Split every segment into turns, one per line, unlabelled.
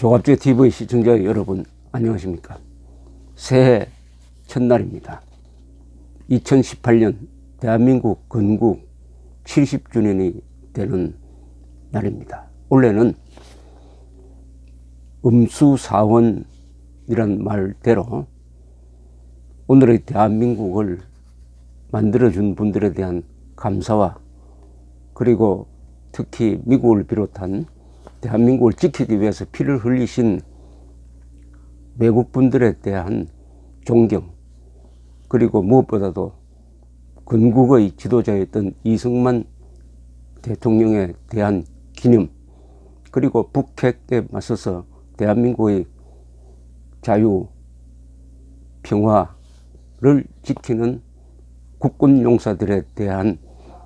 조갑제 TV 시청자 여러분 안녕하십니까. 새해 첫날입니다. 2018년 대한민국 건국 70주년이 되는 날입니다. 올해는 음수사원이란 말대로 오늘의 대한민국을 만들어준 분들에 대한 감사와 그리고 특히 미국을 비롯한 대한민국을 지키기 위해서 피를 흘리신 외국분들에 대한 존경, 그리고 무엇보다도 건국의 지도자였던 이승만 대통령에 대한 기념, 그리고 북핵에 맞서서 대한민국의 자유, 평화를 지키는 국군 용사들에 대한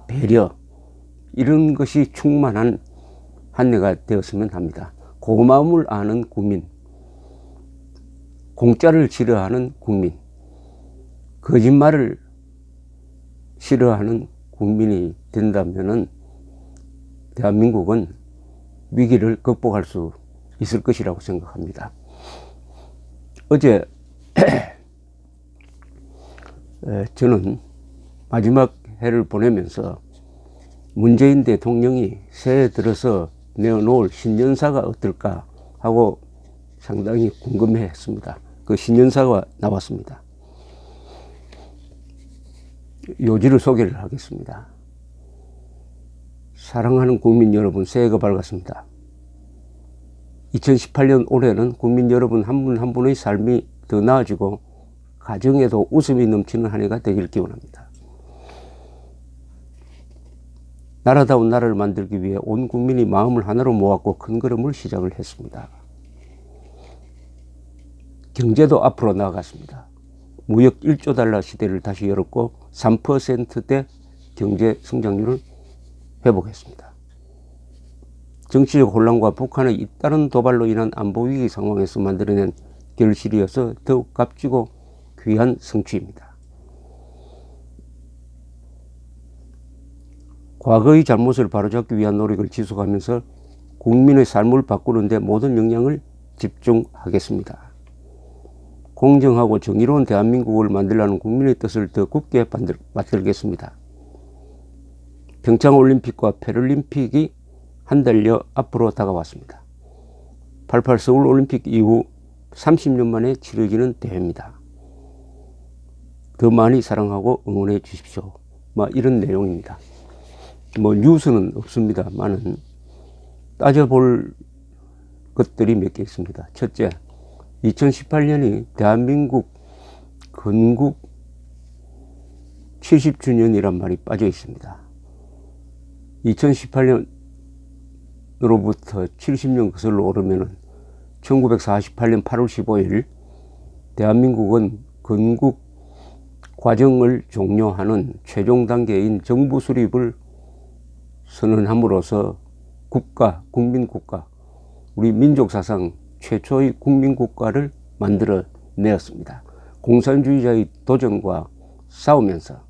배려, 이런 것이 충만한 한 해가 되었으면 합니다. 고마움을 아는 국민, 공짜를 싫어하는 국민, 거짓말을 싫어하는 국민이 된다면 대한민국은 위기를 극복할 수 있을 것이라고 생각합니다. 어제 저는 마지막 해를 보내면서 문재인 대통령이 새해 들어서 내어놓을 신년사가 어떨까 하고 상당히 궁금해 했습니다. 그 신년사가 나왔습니다. 요지를 소개를 하겠습니다. 사랑하는 국민 여러분, 새해가 밝았습니다. 2018년 올해는 국민 여러분 한 분 한 분의 삶이 더 나아지고 가정에도 웃음이 넘치는 한 해가 되길 기원합니다. 나라다운 나라를 만들기 위해 온 국민이 마음을 하나로 모았고 큰 걸음을 시작을 했습니다. 경제도 앞으로 나아갔습니다. 무역 1조 달러 시대를 다시 열었고 3%대 경제 성장률을 회복했습니다. 정치적 혼란과 북한의 잇따른 도발로 인한 안보위기 상황에서 만들어낸 결실이어서 더욱 값지고 귀한 성취입니다. 과거의 잘못을 바로잡기 위한 노력을 지속하면서 국민의 삶을 바꾸는 데 모든 역량을 집중하겠습니다. 공정하고 정의로운 대한민국을 만들라는 국민의 뜻을 더 굳게 받들겠습니다. 평창올림픽과 패럴림픽이 한 달여 앞으로 다가왔습니다. 88 서울올림픽 이후 30년 만에 치러지는 대회입니다. 더 많이 사랑하고 응원해 주십시오. 이런 내용입니다. 뉴스는 없습니다만은 따져볼 것들이 몇 개 있습니다. 첫째, 2018년이 대한민국 건국 70주년이란 말이 빠져 있습니다. 2018년으로부터 70년 거슬러 오르면은 1948년 8월 15일 대한민국은 건국 과정을 종료하는 최종 단계인 정부 수립을 선언함으로써 국가, 국민국가, 우리 민족사상 최초의 국민국가를 만들어내었습니다. 공산주의자의 도전과 싸우면서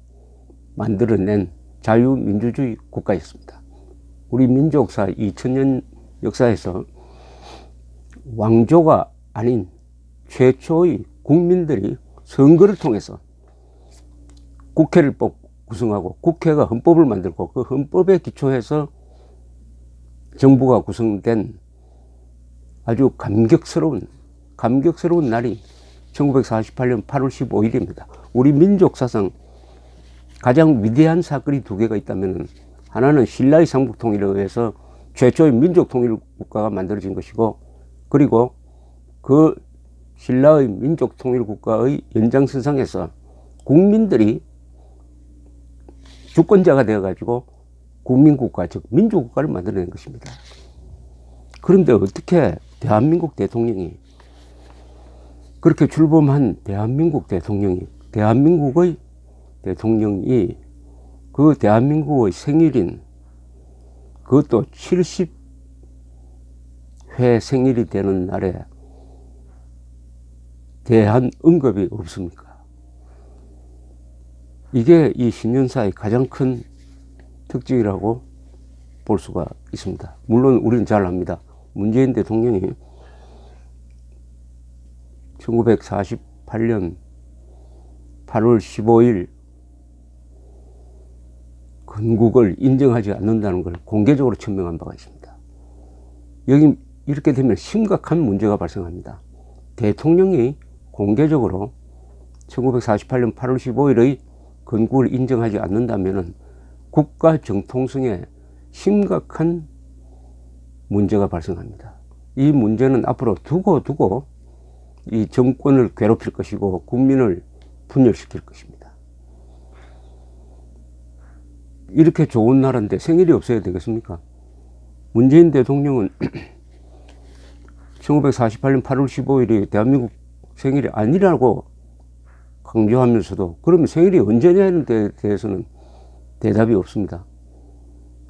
만들어낸 자유민주주의 국가였습니다. 우리 민족사 2000년 역사에서 왕조가 아닌 최초의 국민들이 선거를 통해서 국회를 구성하고 국회가 헌법을 만들고 그 헌법에 기초해서 정부가 구성된 아주 감격스러운 날이 1948년 8월 15일입니다. 우리 민족 사상 가장 위대한 사건이 두 개가 있다면 하나는 신라의 삼국통일에 의해서 최초의 민족통일국가가 만들어진 것이고, 그리고 그 신라의 민족통일국가의 연장선상에서 국민들이 주권자가 되어가지고 국민국가, 즉 민주국가를 만들어낸 것입니다. 그런데 어떻게 대한민국 대통령이, 그렇게 출범한 대한민국 대통령이, 대한민국의 대통령이 그 대한민국의 생일인, 그것도 70회 생일이 되는 날에 대한 언급이 없습니까? 이게 이 신년사의 가장 큰 특징이라고 볼 수가 있습니다. 물론 우리는 잘 압니다. 문재인 대통령이 1948년 8월 15일 건국을 인정하지 않는다는 걸 공개적으로 천명한 바가 있습니다. 여기 이렇게 되면 심각한 문제가 발생합니다. 대통령이 공개적으로 1948년 8월 15일의 건국을 인정하지 않는다면 국가 정통성에 심각한 문제가 발생합니다. 이 문제는 앞으로 두고 이 정권을 괴롭힐 것이고 국민을 분열시킬 것입니다. 이렇게 좋은 나라인데 생일이 없어야 되겠습니까? 문재인 대통령은 1948년 8월 15일이 대한민국 생일이 아니라고 강조하면서도 그러면 생일이 언제냐는 데 대해서는 대답이 없습니다.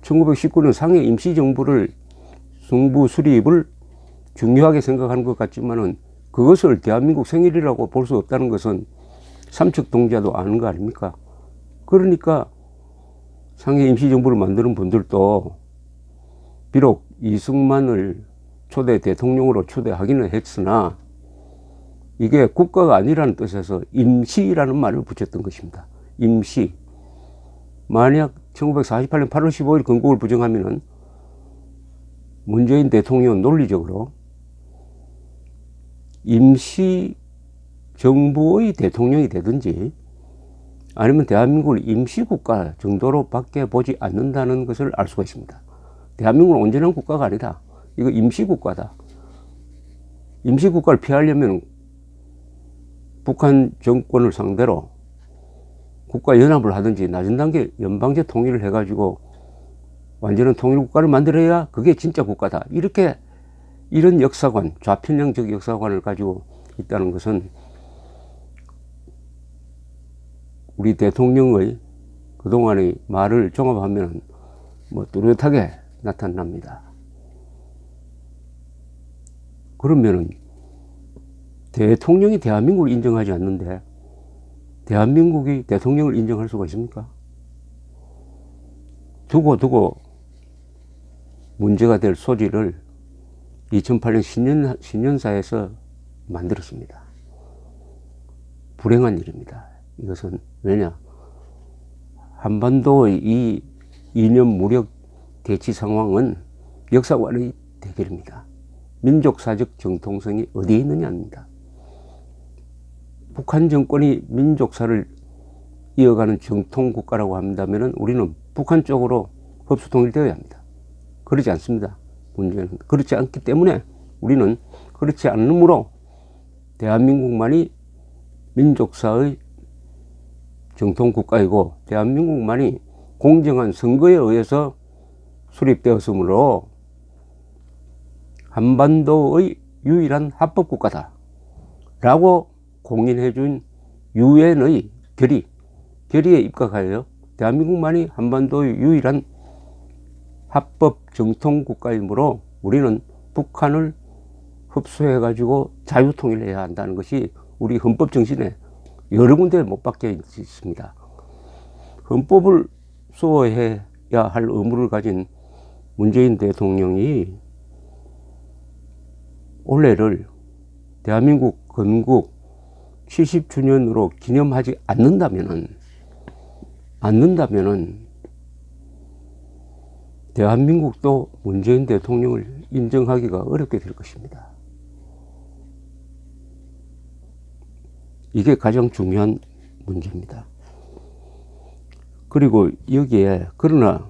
1919년 상해 임시정부를 정부 수립을 중요하게 생각하는 것 같지만은 그것을 대한민국 생일이라고 볼 수 없다는 것은 삼척동자도 아는 거 아닙니까? 그러니까 상해 임시정부를 만드는 분들도 비록 이승만을 초대 대통령으로 초대하기는 했으나 이게 국가가 아니라는 뜻에서 임시라는 말을 붙였던 것입니다. 임시. 만약 1948년 8월 15일 건국을 부정하면은 문재인 대통령은 논리적으로 임시 정부의 대통령이 되든지 아니면 대한민국을 임시국가 정도로 밖에 보지 않는다는 것을 알 수가 있습니다. 대한민국은 온전한 국가가 아니다. 이거 임시국가다. 임시국가를 피하려면 북한 정권을 상대로 국가연합을 하든지 낮은 단계 연방제 통일을 해가지고 완전한 통일국가를 만들어야 그게 진짜 국가다. 이렇게 이런 역사관, 좌편향적 역사관을 가지고 있다는 것은 우리 대통령의 그동안의 말을 종합하면 뚜렷하게 나타납니다. 그러면은 대통령이 대한민국을 인정하지 않는데 대한민국이 대통령을 인정할 수가 있습니까? 두고 문제가 될 소지를 2008년 신년사에서 만들었습니다. 불행한 일입니다. 이것은 왜냐? 한반도의 이 이념 무력 대치 상황은 역사관의 대결입니다. 민족사적 정통성이 어디에 있느냐입니다. 북한 정권이 민족사를 이어가는 정통국가라고 한다면 우리는 북한 쪽으로 흡수 통일되어야 합니다. 그렇지 않습니다. 문제는 그렇지 않기 때문에 우리는 그렇지 않으므로 대한민국만이 민족사의 정통국가이고 대한민국만이 공정한 선거에 의해서 수립되었으므로 한반도의 유일한 합법국가다 라고 공인해준 유엔의 결의에 입각하여 대한민국만이 한반도의 유일한 합법 정통국가이므로 우리는 북한을 흡수해 가지고 자유통일해야 한다는 것이 우리 헌법 정신에 여러 군데 못 박혀 있습니다. 헌법을 수호해야 할 의무를 가진 문재인 대통령이 올해를 대한민국 건국 70주년으로 기념하지 않는다면은 대한민국도 문재인 대통령을 인정하기가 어렵게 될 것입니다. 이게 가장 중요한 문제입니다. 그리고 여기에 그러나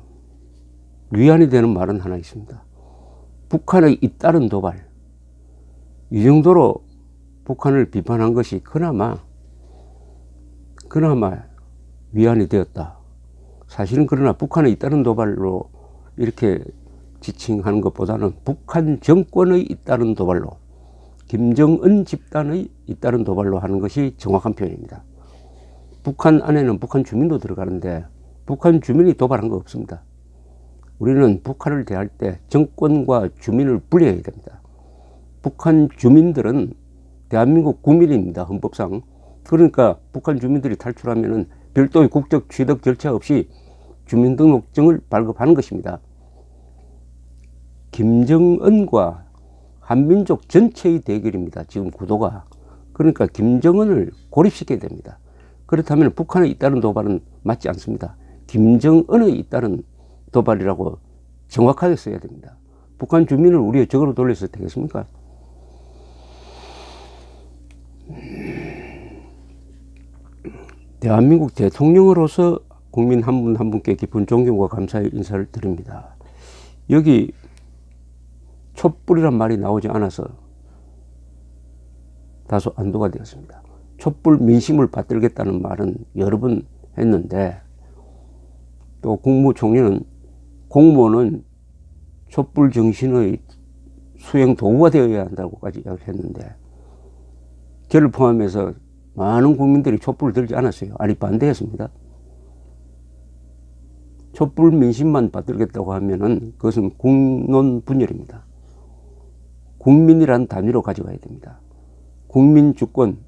위안이 되는 말은 하나 있습니다. 북한의 잇따른 도발, 이 정도로 북한을 비판한 것이 그나마 위안이 되었다. 사실은 그러나 북한의 잇따른 도발로 이렇게 지칭하는 것보다는 북한 정권의 잇따른 도발로, 김정은 집단의 잇따른 도발로 하는 것이 정확한 표현입니다. 북한 안에는 북한 주민도 들어가는데 북한 주민이 도발한 거 없습니다. 우리는 북한을 대할 때 정권과 주민을 분리해야 됩니다. 북한 주민들은 대한민국 국민입니다. 헌법상. 그러니까 북한 주민들이 탈출하면은 별도의 국적 취득 절차 없이 주민등록증을 발급하는 것입니다. 김정은과 한민족 전체의 대결입니다. 지금 구도가. 그러니까 김정은을 고립시켜야 됩니다. 그렇다면 북한에 잇따른 도발은 맞지 않습니다. 김정은에 잇따른 도발이라고 정확하게 써야 됩니다. 북한 주민을 우리의 적으로 돌려서 되겠습니까? 대한민국 대통령으로서 국민 한 분 한 분께 깊은 존경과 감사의 인사를 드립니다. 여기 촛불이란 말이 나오지 않아서 다소 안도가 되었습니다. 촛불 민심을 받들겠다는 말은 여러 번 했는데, 또 국무총리는 공무원은 촛불 정신의 수행 도구가 되어야 한다고까지 이야기했는데, 저를 포함해서 많은 국민들이 촛불을 들지 않았어요. 아니, 반대했습니다. 촛불 민심만 받들겠다고 하면은 그것은 국론 분열입니다. 국민이란 단위로 가져가야 됩니다. 국민 주권,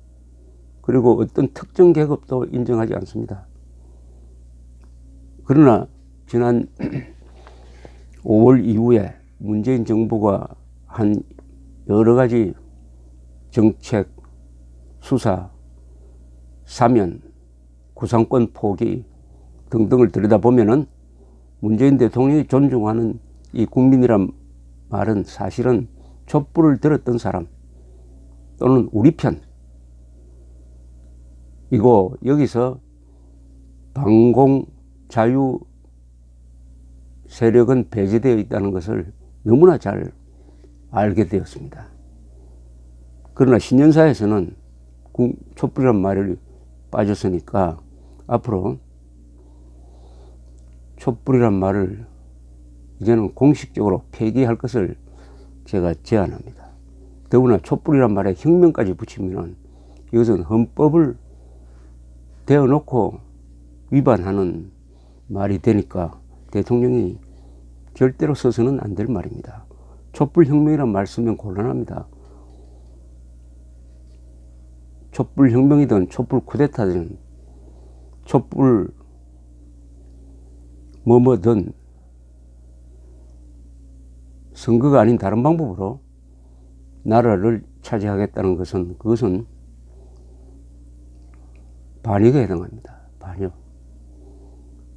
그리고 어떤 특정 계급도 인정하지 않습니다. 그러나 지난 5월 이후에 문재인 정부가 한 여러 가지 정책, 수사, 사면, 구상권 포기 등등을 들여다보면은 문재인 대통령이 존중하는 이 국민이란 말은 사실은 촛불을 들었던 사람 또는 우리 편, 이거 여기서 반공 자유 세력은 배제되어 있다는 것을 너무나 잘 알게 되었습니다. 그러나 신년사에서는 촛불이란 말이 빠졌으니까 앞으로 촛불이란 말을 이제는 공식적으로 폐기할 것을 제가 제안합니다. 더구나 촛불이란 말에 혁명까지 붙이면 이것은 헌법을 대어놓고 위반하는 말이 되니까 대통령이 절대로 써서는 안 될 말입니다. 촛불혁명이란 말 쓰면 곤란합니다. 촛불혁명이든 촛불 쿠데타든 촛불 뭐든 선거가 아닌 다른 방법으로 나라를 차지하겠다는 것은, 그것은 반역에 해당합니다. 반역.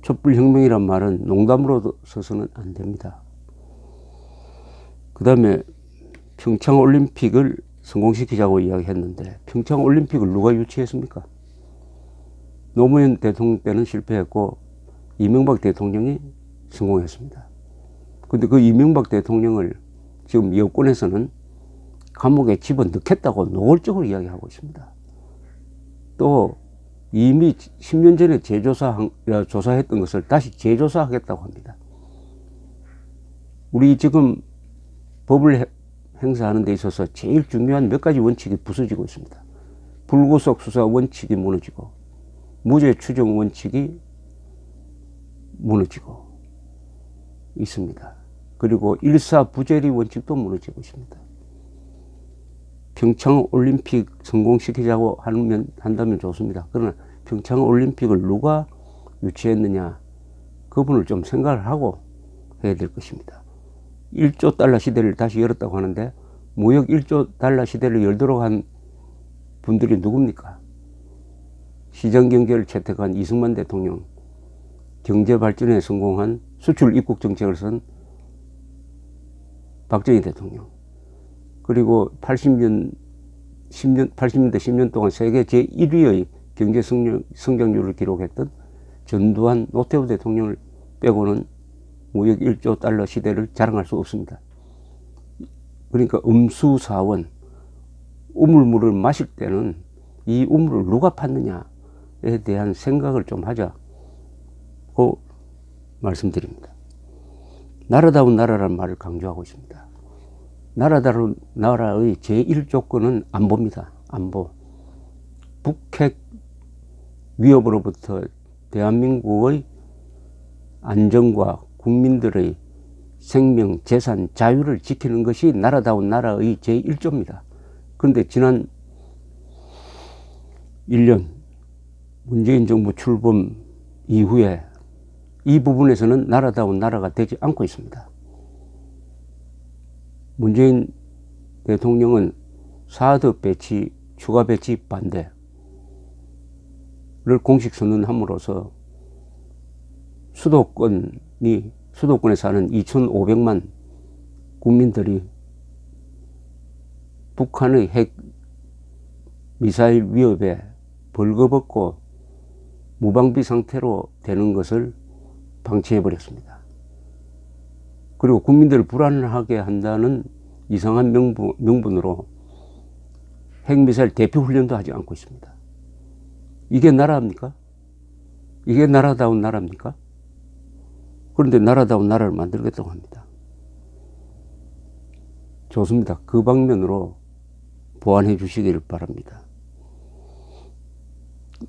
촛불혁명이란 말은 농담으로 써서는 안 됩니다. 그 다음에 평창올림픽을 성공시키자고 이야기했는데, 평창올림픽을 누가 유치했습니까? 노무현 대통령 때는 실패했고 이명박 대통령이 성공했습니다. 근데 그 이명박 대통령을 지금 여권에서는 감옥에 집어넣겠다고 노골적으로 이야기하고 있습니다. 또 이미 10년 전에 조사했던 것을 다시 재조사하겠다고 합니다. 우리 지금 법을 행사하는 데 있어서 제일 중요한 몇 가지 원칙이 부서지고 있습니다. 불구속 수사 원칙이 무너지고, 무죄 추정 원칙이 무너지고 있습니다. 그리고 일사부재리 원칙도 무너지고 있습니다. 평창올림픽 성공시키자고 한다면 좋습니다. 그러나 평창올림픽을 누가 유치했느냐, 그분을 좀 생각을 하고 해야 될 것입니다. 1조 달러 시대를 다시 열었다고 하는데, 무역 1조 달러 시대를 열도록 한 분들이 누굽니까? 시장경제를 채택한 이승만 대통령, 경제발전에 성공한 수출 입국 정책을 쓴 박정희 대통령, 그리고 80년대 10년 동안 세계 제1위의 경제 성장률을 기록했던 전두환, 노태우 대통령을 빼고는 무역 1조 달러 시대를 자랑할 수 없습니다. 그러니까 음수사원, 우물물을 마실 때는 이 우물을 누가 팠느냐에 대한 생각을 좀 하자고 말씀드립니다. 나라다운 나라라는 말을 강조하고 있습니다. 나라다운 나라의 제1조건은 안보입니다. 안보. 북핵 위협으로부터 대한민국의 안정과 국민들의 생명, 재산, 자유를 지키는 것이 나라다운 나라의 제1조입니다. 그런데 지난 1년 문재인 정부 출범 이후에 이 부분에서는 나라다운 나라가 되지 않고 있습니다. 문재인 대통령은 사드 배치 추가 배치 반대를 공식 선언함으로써 수도권에 사는 2,500만 국민들이 북한의 핵 미사일 위협에 벌거벗고 무방비 상태로 되는 것을 방치해버렸습니다. 그리고 국민들을 불안하게 한다는 이상한 명분으로 핵미사일 대피 훈련도 하지 않고 있습니다. 이게 나라입니까? 이게 나라다운 나라입니까? 그런데 나라다운 나라를 만들겠다고 합니다. 좋습니다. 그 방면으로 보완해 주시길 바랍니다.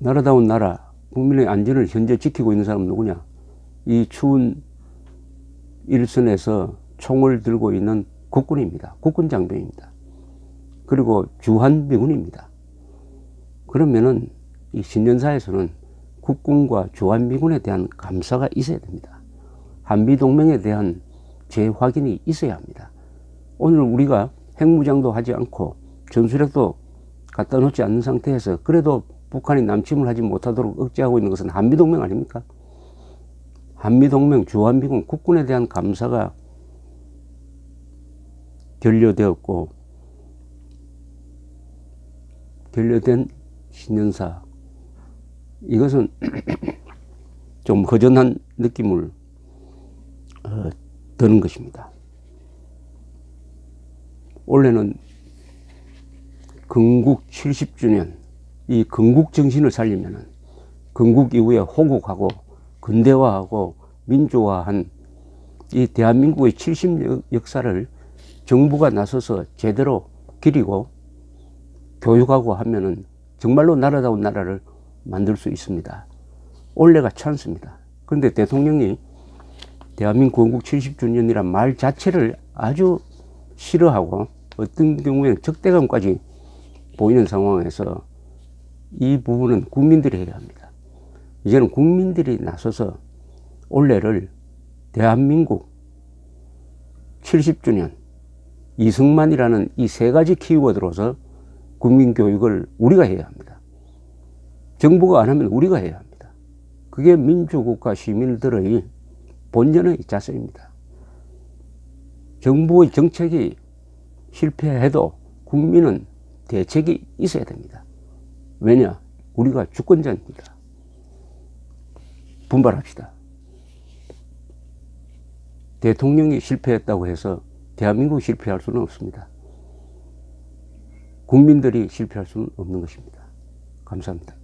나라다운 나라, 국민의 안전을 현재 지키고 있는 사람은 누구냐? 이 추운 일선에서 총을 들고 있는 국군입니다. 국군 장병입니다. 그리고 주한미군입니다. 그러면은 이 신년사에서는 국군과 주한미군에 대한 감사가 있어야 됩니다. 한미동맹에 대한 재확인이 있어야 합니다. 오늘 우리가 핵무장도 하지 않고 전술핵도 갖다 놓지 않는 상태에서 그래도 북한이 남침을 하지 못하도록 억제하고 있는 것은 한미동맹 아닙니까? 한미동맹, 주한미군, 국군에 대한 감사가 결여된 신년사, 이것은 좀 허전한 느낌을 드는 것입니다. 올해는 건국 70주년, 이 건국 정신을 살리면은 건국 이후에 호국하고 근대화하고 민주화한 이 대한민국의 70년 역사를 정부가 나서서 제대로 기리고 교육하고 하면은 정말로 나라다운 나라를 만들 수 있습니다. 올해가 찬스입니다. 그런데 대통령이 대한민국 건국 70주년이란 말 자체를 아주 싫어하고 어떤 경우에는 적대감까지 보이는 상황에서 이 부분은 국민들이 해야 합니다. 이제는 국민들이 나서서 올해를 대한민국 70주년, 이승만이라는 이 세 가지 키워드로서 국민교육을 우리가 해야 합니다. 정부가 안 하면 우리가 해야 합니다. 그게 민주국가 시민들의 본연의 자세입니다. 정부의 정책이 실패해도 국민은 대책이 있어야 됩니다. 왜냐? 우리가 주권자입니다. 분발합시다. 대통령이 실패했다고 해서 대한민국이 실패할 수는 없습니다. 국민들이 실패할 수는 없는 것입니다. 감사합니다.